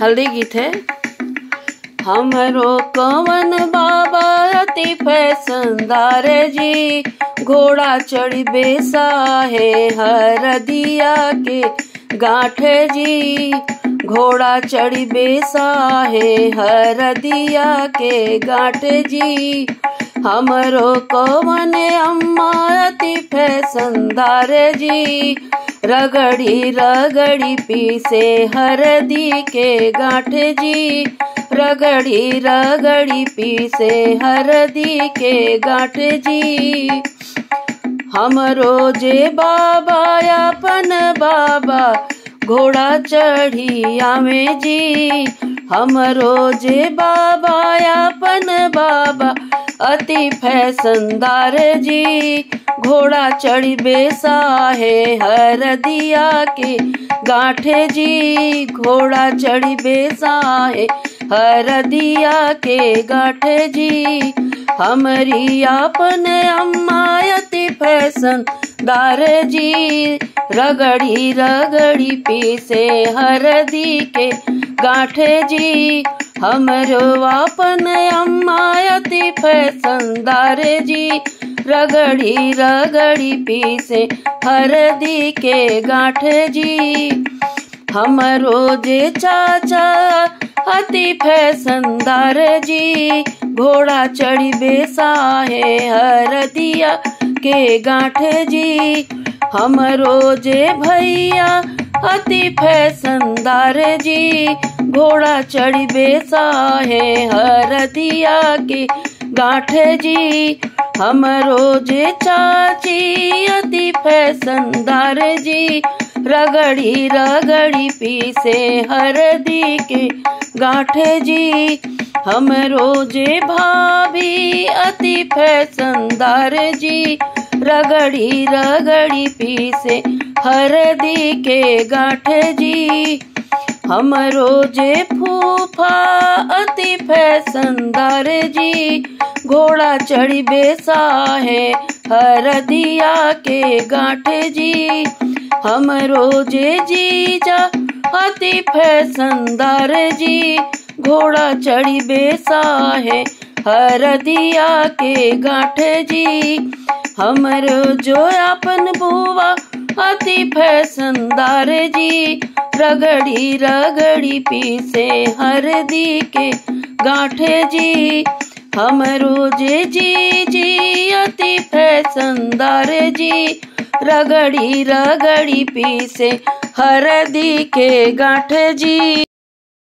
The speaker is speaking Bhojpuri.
हल्दी गीत है। हमरो कवन बाबा अति फैशनदार जी, घोड़ा चढ़ी बेसा है हरदिया के गांठे जी, घोड़ा चढ़ी बेसा है हरदिया के गांठे जी। हमरो कवन अम्मा अति फैशनदार जी, रगड़ी रगड़ी पीसे हरदी के गांठे जी, रगड़ी रगड़ी पीसे हरदी के गांठे जी। हमरो जे बाबा अपन बाबा घोड़ा चढ़ी आवे जी, हमरो जे बाबा अपन बाबा अति फैशनदार जी, घोड़ा चढ़ी बेसा है हरदिया के गांठे जी, घोड़ा चढ़ी बेसा है हरदिया के गांठे जी। हमारी अपन अम्मा अति फैशनदार जी, रगड़ी रगड़ी पीसे हरदी के गांठे जी। हमरो अपन अम्मा अति फैशनदार जी, रगड़ी रगड़ी पीसे हरदी के गांठे जी। हमरो जे चाचा अति फैशनदार जी, घोड़ा चढ़ी बेसा है हरदिया के गांठे जी। हमरो जे भैया अति फैशनदार जी, घोड़ा चढ़ी बेसा है हरदिया के गांठे जी। हमरो जे चाची अति फैशनदार जी, रगड़ी रगड़ी पीसे हरदी के गांठे जी। हमरो जे भाभी अति फैशनदार जी, रगड़ी रगड़ी पीसे हरदी के गांठे जी। हमरो जे फूफा अति फैशनदार जी, घोड़ा चढ़ी बेसा है हरदिया के गांठे जी। हमरो जे जीजा अति फैशनदार जी, घोड़ा चढ़ी बेसा है हरदिया के गांठे जी। हमरो जो अपन बुआ अति फैशनदार जी, रगड़ी रगड़ी पीसे हरदी के गांठे जी। हमरो जे जी अति फैशनदार जी, रगड़ी रगड़ी पीसे हरदी के गांठे जी।